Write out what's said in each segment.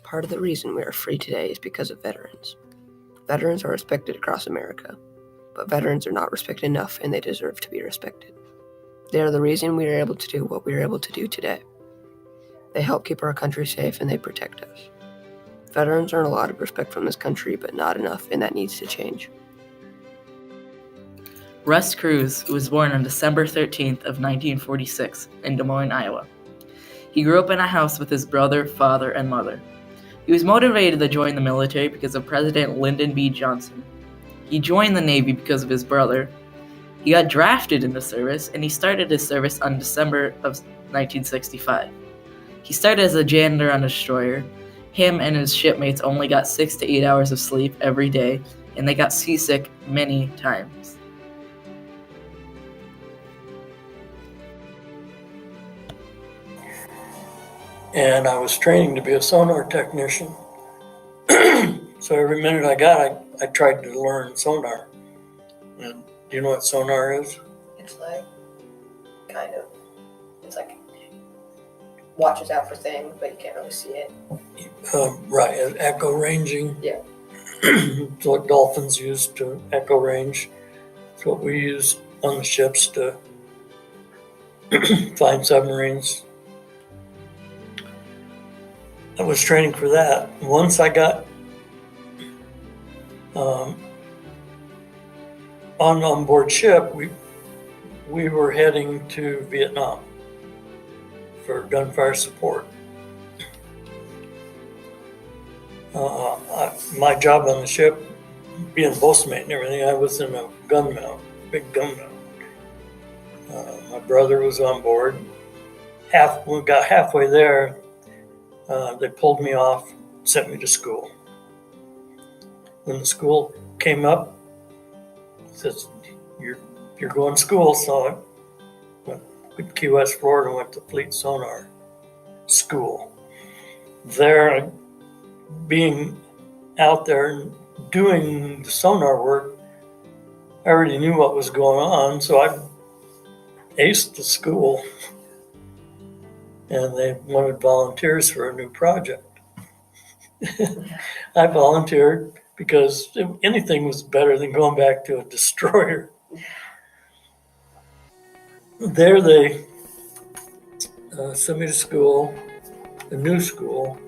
Part of the reason we are free today is because of veterans. Veterans are respected across America, but veterans are not respected enough, and they deserve to be respected. They are the reason we are able to do what we are able to do today. They help keep our country safe, and they protect us. Veterans earn a lot of respect from this country, but not enough, and that needs to change. Russ Cruse was born on December 13th of 1946 in Des Moines, Iowa. He grew up in a house with his brother, father, and mother. He was motivated to join the military because of President Lyndon B. Johnson. He joined the Navy because of his brother. He got drafted in the service, and he started his service on December of 1965. He started as a janitor on a destroyer. Him and his shipmates only got 6 to 8 hours of sleep every day, and they got seasick many times. And I was training to be a sonar technician. So every minute I got, I tried to learn sonar. And do you know what sonar is? It's like, it's like watches out for things, but you can't really see it. Right, echo ranging. Yeah. It's what dolphins use to echo range. It's what we use on the ships to find submarines. I was training for that. Once I got on board ship, we were heading to Vietnam for gunfire support. My job on the ship, being boatsmate and everything, I was in a gun mount, big gun mount. My brother was on board. We got halfway there. They pulled me off, sent me to school. When the school came up, it says, you're going to school. So I went to Key West, Florida, went to Fleet Sonar School. There, being out there and doing the sonar work, I already knew what was going on, so I aced the school. And they wanted volunteers for a new project. I volunteered because anything was better than going back to a destroyer. There they sent me to school, a new school,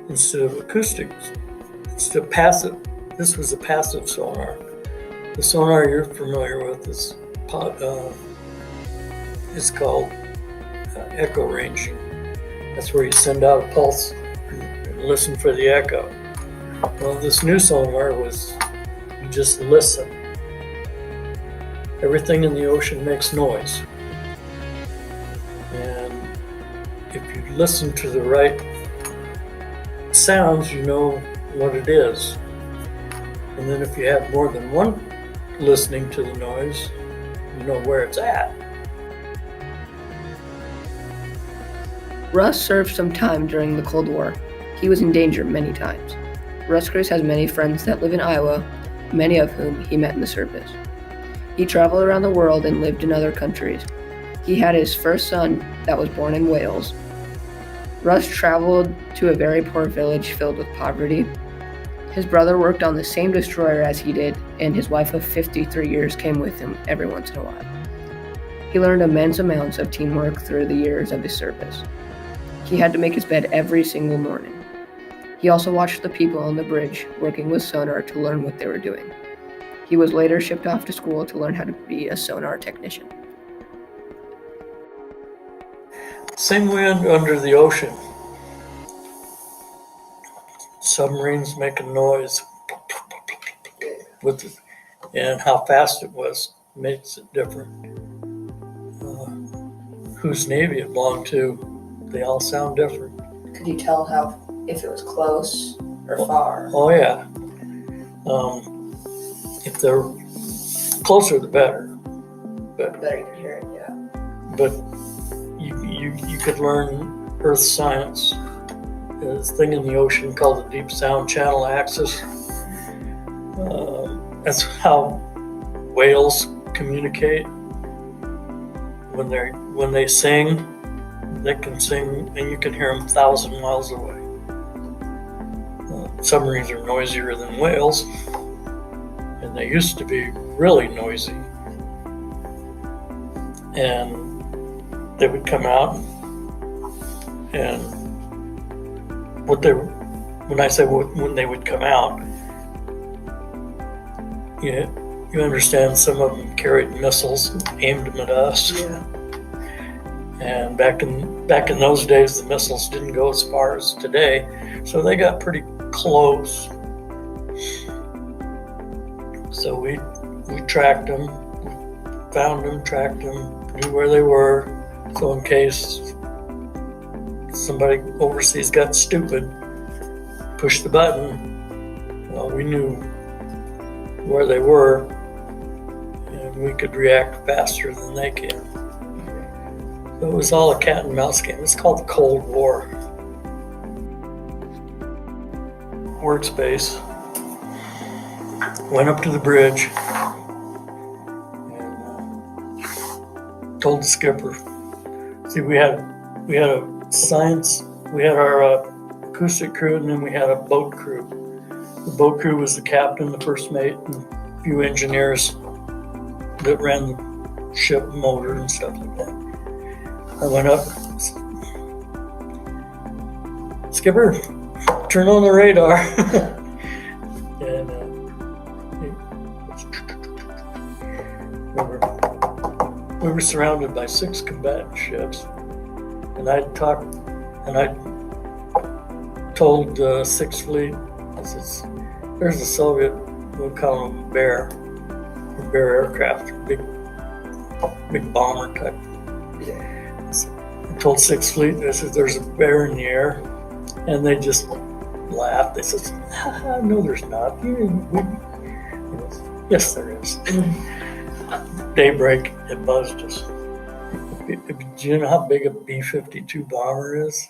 instead of acoustics. Instead of passive, this was a passive sonar. The sonar you're familiar with is called echo ranging. That's where you send out a pulse and listen for the echo. Well, this new sonar was, you just listen. Everything in the ocean makes noise. And if you listen to the right sounds, you know what it is. And then if you have more than one listening to the noise, you know where it's at. Russ served some time during the Cold War. He was in danger many times. Russ Cruse has many friends that live in Iowa, many of whom he met in the service. He traveled around the world and lived in other countries. He had his first son that was born in Wales. Russ traveled to a very poor village filled with poverty. His brother worked on the same destroyer as he did, and his wife of 53 years came with him every once in a while. He learned immense amounts of teamwork through the years of his service. He had to make his bed every single morning. He also watched the people on the bridge working with sonar to learn what they were doing. He was later shipped off to school to learn how to be a sonar technician. Same way under the ocean. Submarines making noise and how fast it was makes it different. Whose Navy it belonged to, they all sound different. Could you tell if it was close or far? Oh yeah. If they're closer, the better. But Better you can hear it, yeah. But you could learn Earth science. There's a thing in the ocean called the Deep Sound Channel Axis. That's how whales communicate. When they sing, they can sing, and you can hear them 1,000 miles away. submarines are noisier than whales, and they used to be really noisy. And they would come out, and when I say when they would come out, you understand some of them carried missiles and aimed them at us. Yeah. And back in those days, the missiles didn't go as far as today, so they got pretty close. So we tracked them, found them, tracked them, knew where they were. So in case somebody overseas got stupid, pushed the button, well, we knew where they were, and we could react faster than they can. So it was all a cat and mouse game. It's called the Cold War. Workspace. Went up to the bridge and told the skipper. See, we had a science. We had our acoustic crew, and then we had a boat crew. The boat crew was the captain, the first mate, and a few engineers that ran the ship motor and stuff like that. I went up. Skipper, turn on the radar. And we were surrounded by 6 combatant ships, and I told 6th Fleet, I says, there's a Soviet, we'll call them Bear aircraft, big bomber type. I told 6th Fleet, I said, there's a bear in the air, and they just laughed. They said, no, there's not. Yes, there is. Daybreak, it buzzed us. Do you know how big a B-52 bomber is?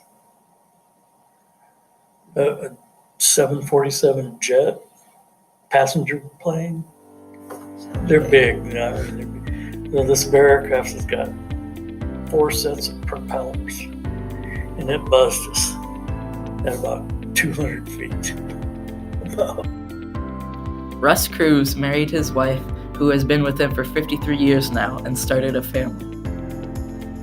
A 747 jet, passenger plane. They're big. So this Bear aircraft has got 4 sets of propellers, and it buzzed us at about 200 feet. Russ Cruse married his wife, who has been with him for 53 years now, and started a family.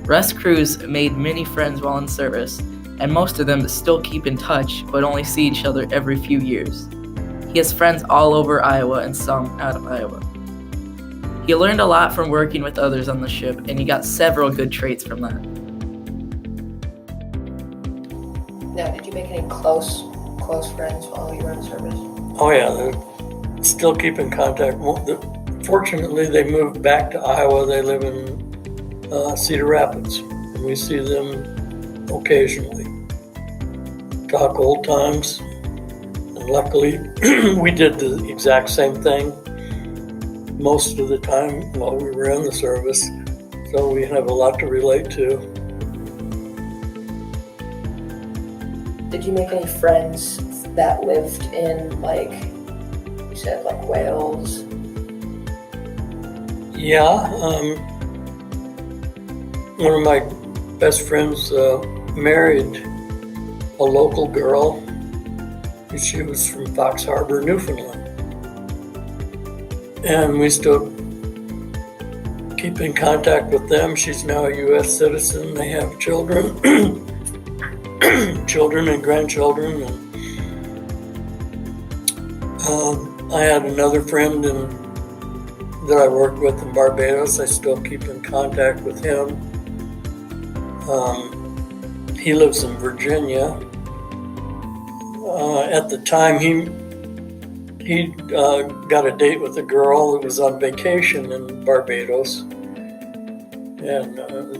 Russ Cruse made many friends while in service, and most of them still keep in touch, but only see each other every few years. He has friends all over Iowa and some out of Iowa. He learned a lot from working with others on the ship, and he got several good traits from that. Now, did you make any close friends while you were in service? Oh yeah, they still keep in contact. Fortunately, they moved back to Iowa. They live in Cedar Rapids, and we see them occasionally. Talk old times, and luckily we did the exact same thing most of the time while we were in the service, so we have a lot to relate to. Did you make any friends that lived in, like you said, like Wales? Yeah, one of my best friends married a local girl. She was from Fox Harbor, Newfoundland. And we still keep in contact with them. She's now a U.S. citizen. They have children, children and grandchildren. And I had another friend that I worked with in Barbados. I still keep in contact with him. He lives in Virginia. At the time, he got a date with a girl that was on vacation in Barbados, and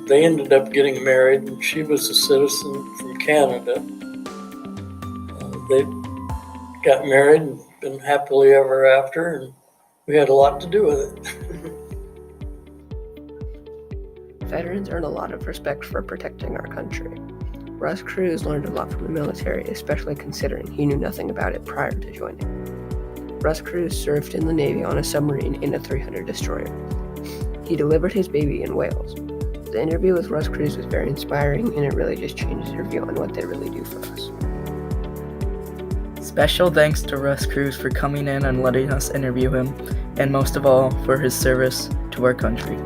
they ended up getting married, and she was a citizen from Canada. They got married and been happily ever after, and we had a lot to do with it. Veterans earn a lot of respect for protecting our country. Russ Cruse learned a lot from the military, especially considering he knew nothing about it prior to joining. Russ Cruse served in the Navy on a submarine in a 300 destroyer. He delivered his baby in Wales. The interview with Russ Cruse was very inspiring, and it really just changes your view on what they really do for us. Special thanks to Russ Cruse for coming in and letting us interview him, and most of all, for his service to our country.